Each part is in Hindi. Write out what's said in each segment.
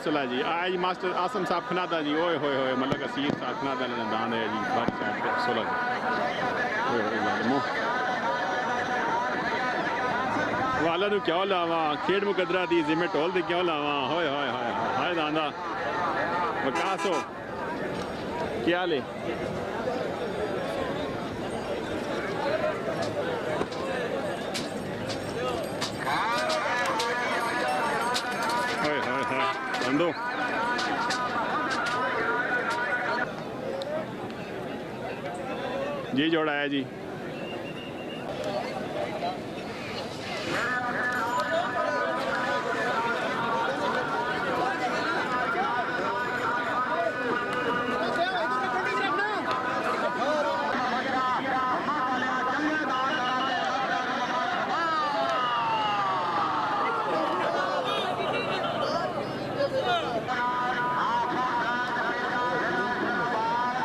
सुलह जी आया जी मास्टर आसम साहब खनादा जी ओए होए होए मलक असीर साहब खनादा ने दान है जी बात सुलह जी ओए होए जालिमो वाला नु क्यों लावा खेड मुकदरा दी जिम्मे टोल दे क्यों लावा होए होए होए हाय दांदा वकासो क्या ले होए होए होए बंदो जी जोड़ा है जी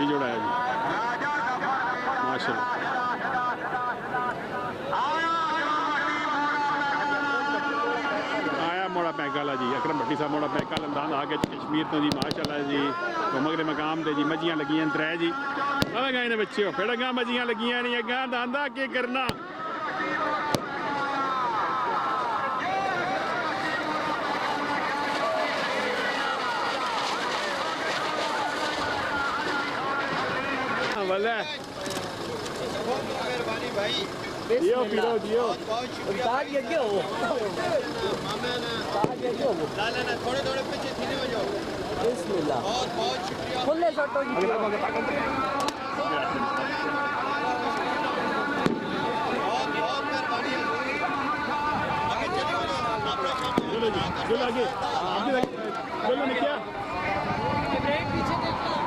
ये जोड़ा है जी माशाल्लाह आया मोड़ा पैंकाला जी अकरम भट्टी साहब मोड़ा पैंकाला दान आगे कश्मीर तो जी माशाल्लाह जी तो मगरे मकाम ते जी मजियां लगियां त्रै जी अलग आए ने बच्चे हो फिर अगा मजियां लगियां नहीं अगा दांदा के करना वाला मेहरबानी भाई दियो पीरो दियो उस्ताद ये क्या हो मामा ना उस्ताद ये क्या हो ना ना थोड़े थोड़े पीछे सीधे हो जाओ बिस्मिल्लाह बहुत बहुत शुक्रिया खुले सटो जी बहुत बहुत मेहरबानी आगे चलो चलो जी चलो आगे चलो ने क्या ब्रेक पीछे देखो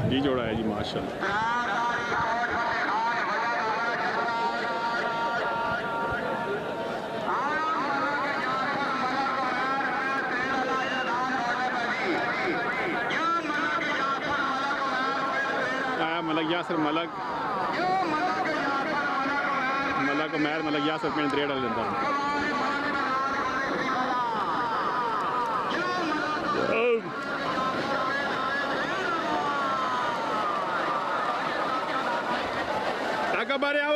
जी जोड़ा है जी माशाल्लाह आया मलक यासर मलक उमैर मलक यासर पिंड दरेड़ा लेंदा बारे आओ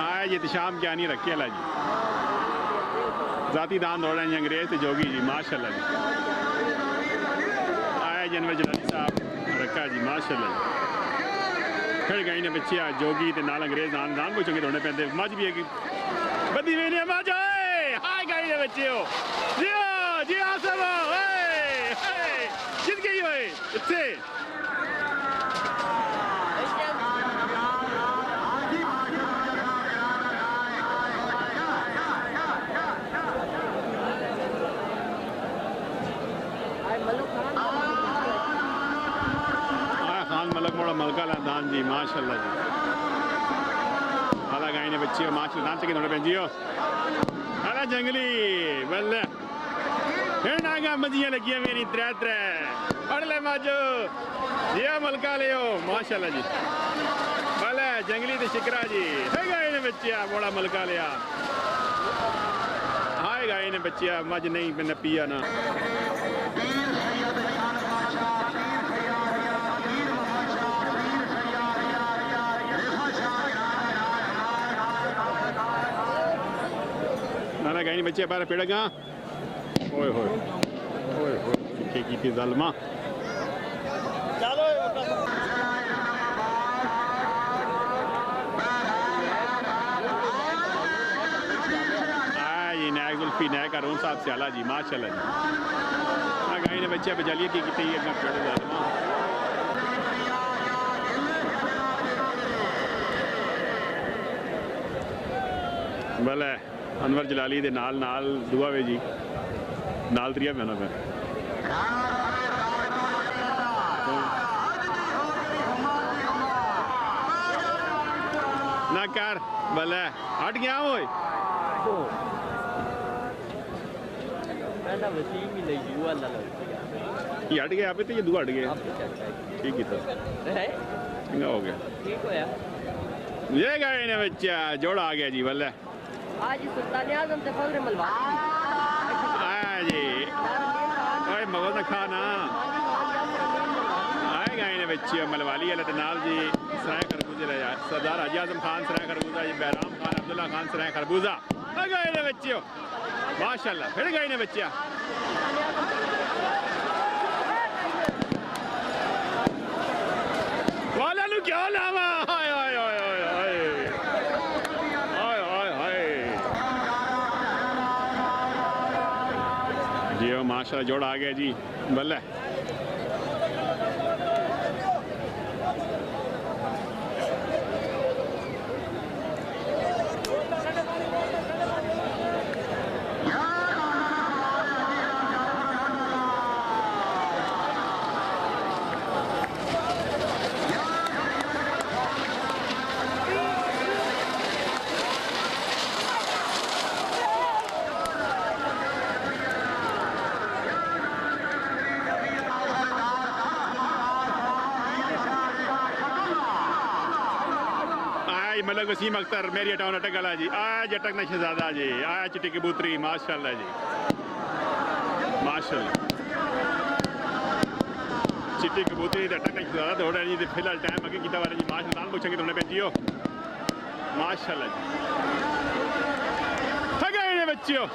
आया जी शाम क्या नहीं रखी अल्लाह जी जाती दान दौड़ा जी अंग्रेज तो जोगी जी माशाल्लाह जी आया जी अनवर जलाली साहब रखा जी माशाल्लाह जी फिर गई ने बच्चे जोगी ते नाल अंग्रेज दान दान को चंगे दौड़ने पैंदे मज भी है कि बदी वे ने मज हाय गई ने बच्चे हो जी आसम जित गई होए इतने खान मलक मोड़ा मलका दान जी माशाल्लाह जी आला गाय ने बच्ची हो माशाल्लाह दान चके थोड़े पेंजियो आला जंगली बल्ले फिर नागा मजियां लगियां मेरी त्रै त्रै पढ़ ले माजो जिया मलका ले माशाल्लाह जी भले जंगली ते शिकरा जी है गाय ने बच्चिया मोड़ा मलका लिया हाय गाय ने बच्चिया मज नहीं मैंने पिया ना नाना गाय ने बच्चिया बारह पेड़गा ओए होए ओए होए की थी जालमा चलो ये नया जुल्फी नया कारून साहब स्याला जी माशाल्लाह जी गाय ने बच्चे बचालिए की कितनी अगर पेड़ जालमा भले अनवर जलाली दे नाल नाल दुआ वे जी नाल त्रिया पे पे ना कर भले हट गया वो ये हट गया पे तो ये दो हट गए ठीक है हो गया ये गए ने बच्चा जोड़ा आ गया जी भले आज सुल्तान आजम ते फखर मलवाली आया जी ओए मगो ना खाना आए गए ने बच्चे मलवाली वाले ते नाल जी सराय खरबूजे ले यार सरदार हाजी आजम खान सराय खरबूजा जी बैराम खान अब्दुल्ला खान सराय खरबूजा आ गए ने बच्चे माशाल्लाह फिर गए ने बच्चा वाला नु क्या लावा हाय हाय हाय हाय हाय हाय हाय जी माशाल्लाह जोड़ा आ गया जी बल्ले मलक वसीम अख्तर मेरी टाउन अटक वाला जी आया जटक ना शहजादा जी आया चिट्टी कबूतरी माशाल्लाह जी माशाल्लाह चिट्टी कबूतरी अटक ना शहजादा दौड़ा जी फिलहाल टाइम अगे किता वाला जी माशाल्लाह पूछेंगे तुमने भेजियो माशाल्लाह जी गए ने बच्चियों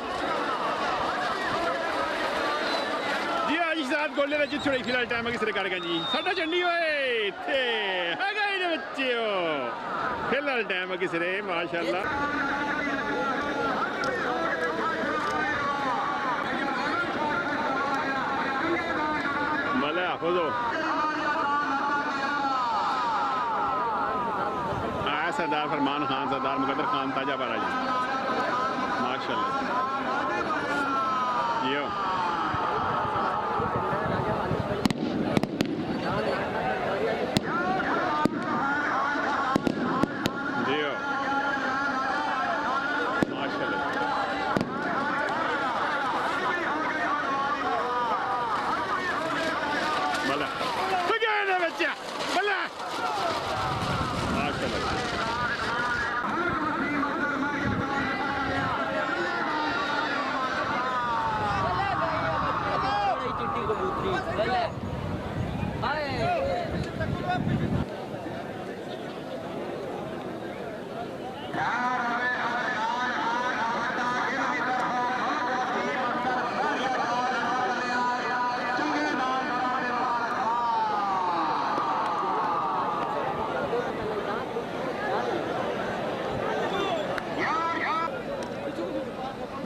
जी आज साथ गोले रची थोड़ी फिलहाल टाइम अगे सिर कर गए जी साडा चंडी होए थे गए ने बच्चियों फिलहाल टाइम अगे सिरे माशाल्लाह भले हाफो आया सरदार फरमान खान सरदार मुकद्दर खान ताजा बारा जी माशाल्लाह यो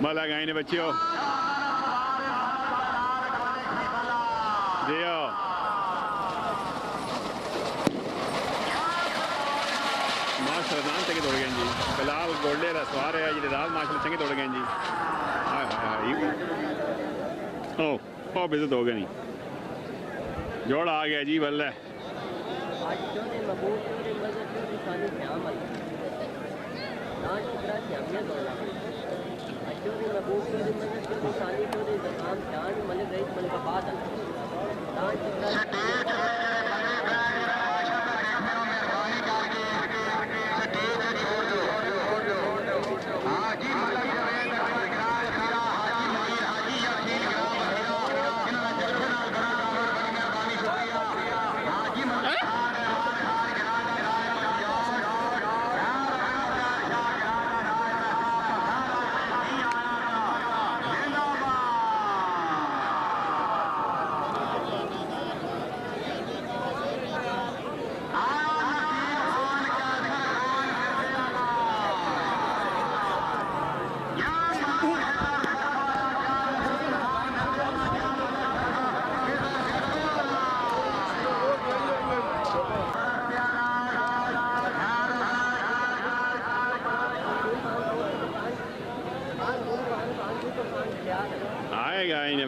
भला गए ने बच्चियों दियो माशाल्लाह तक दौड़ गए जी बिलाल गोल्डे का सवार है जी राज माशाल्लाह चंगे दौड़ गए जी हाय हाय ओ बेइज्जत हो गए नहीं जोड़ा आ गया जी बल्ले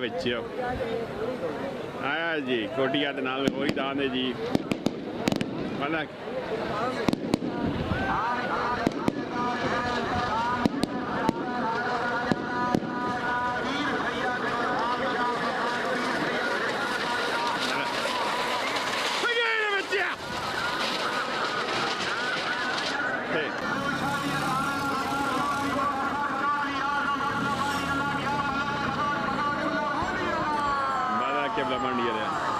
बच्चे आया जी कोटिया के नाल होरी दान है जी मतलब Kevlar Mandiye de.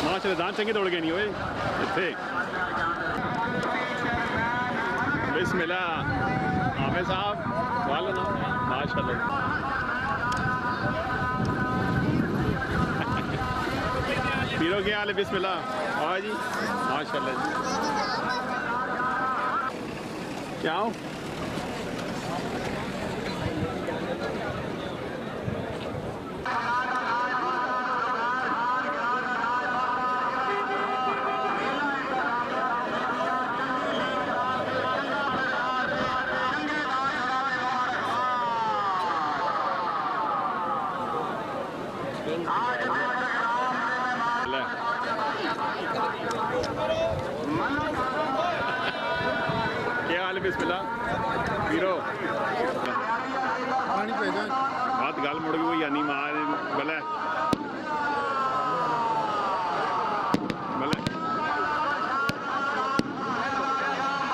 माशाल्लाह दान चंगे दौड़ गए नहीं हुए इतने बिस्मिल्लाह हाफिज साहब वाला ना माशाल्लाह पीरो के हाल है बिस्मिल्लाह हाँ जी माशाल्लाह जी क्या हो क्या हाल है बिस्मिल्लाह हीरो पानी पैदा बात गल मुड़ गई कोई यानी मार भले भले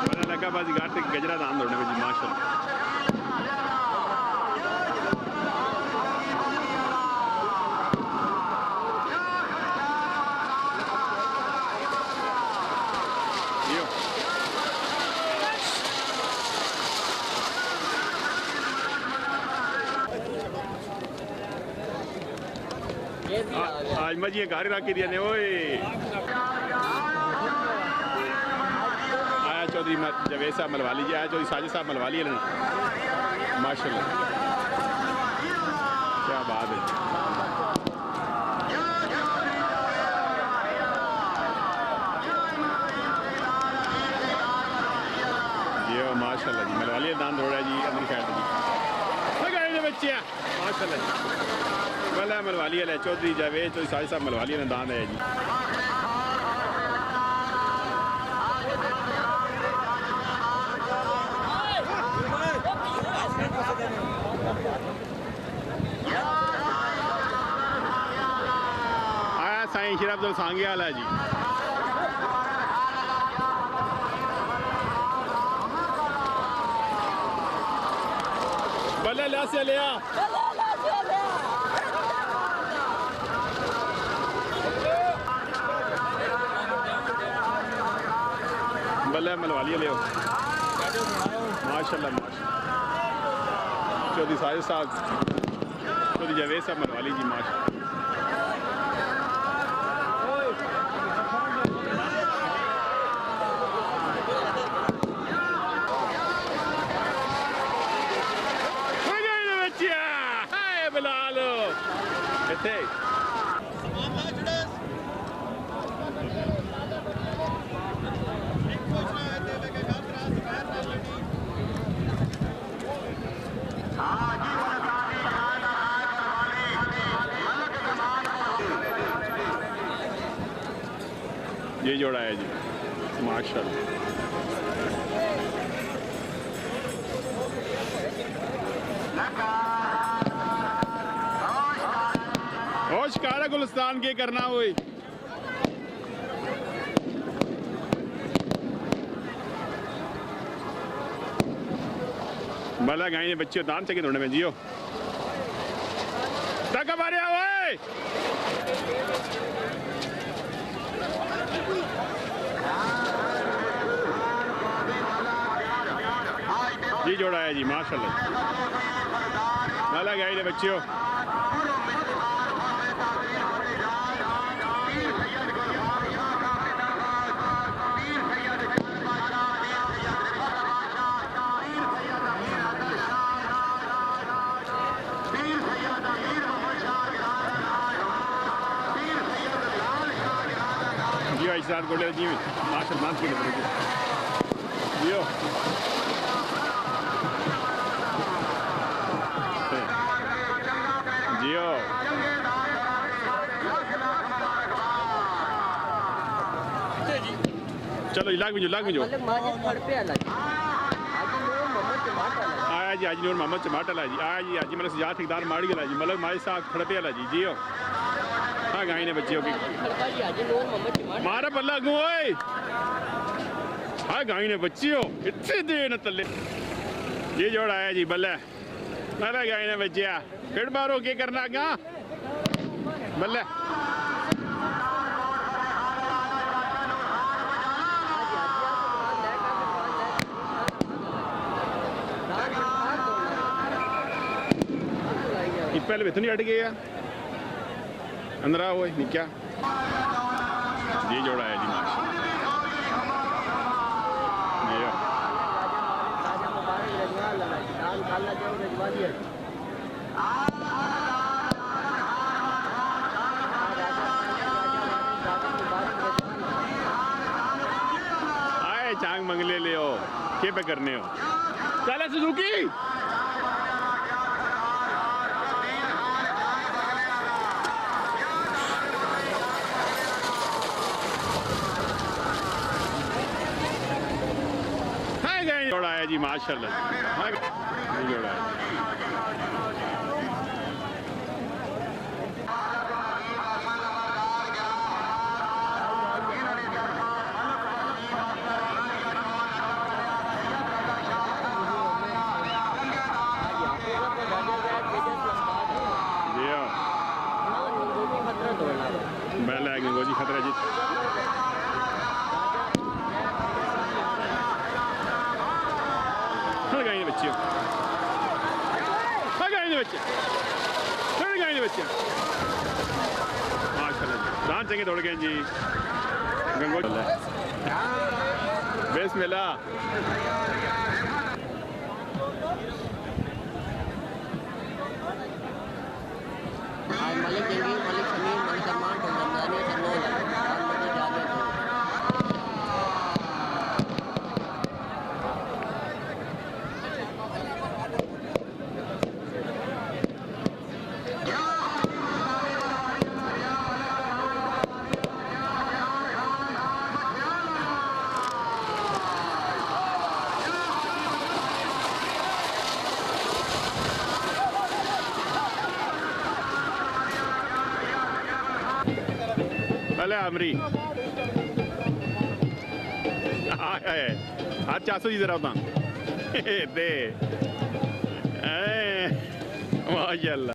भले लगा बाजी घाट गजरा दान दौड़ने में जी माशाल्लाह आज मजी घर रख दिया ने ओए आया चौधरी जवेद साहब मलवाली जी आया चौधरी साजिद साहब मलवाली है माशाल्लाह क्या बात है ये माशाल्लाह जी मलवाली दान दौड़ा जी अंदर खैर जी बच्चे माशाल्लाह जी वाला मलवाली है चौधरी जावेद चौधरी साजिद साहब मलवाली ने दान है जी आया साईं शेर अब्दुल सांगे वाला जी बल्ले ला से लिया बल्ले मलवाली ले माशाल्लाह माशाल्लाह चौधरी साजिद साहब चौधरी जावेद साहब मलवाली जी माशाल्लाह बिलालो इतने ये जोड़ा है जी माशाल्लाह। और शिकारा गुलिस्तान के करना हुई भला गाय ने बच्चे दान चाहिए थोड़े में जियो तक हमारे ओए जी जोड़ा है जी माशाल्लाह। भला गाय ने बच्चियों जी भाई साहब गोले जी माशाल्लाह की जियो जियो चलो इलाक में जो मतलब माजिद फड़ पे अलग आया जी आज नूर मोहम्मद चमाट अला जी आया जी आज मतलब सजाद ठेकेदार माड़ी गला जी मतलब मारे साथ खड़पे अला जी जियो हाँ गाय ने बच्चियों की मारा पल्ला गो ओए हाँ गाय ने बच्चियों इतने दे न तले ये जोड़ा है जी बल्ले मारा गाय ने बच्चिया फिर मारो क्या करना गा बल्ले पहले इतनी अट गया अंदर आओ क्या ये जोड़ा है जी आए चांग मंगले ले हो के पे करने हो चले सुजुकी जोड़ा है जी माशाल्लाह हाँ जोड़ा है पहले गंगोजी खतरा जी बच्चे माशाल्लाह दान चंगे दौड़ गए जी गंगोजी बिस्मिल्लाह मलिक जंगीर मलिक शमीर मलिक सलमान रमजानी सरनोल भले अमरी आज 400 जी जरा दे माशाल्लाह।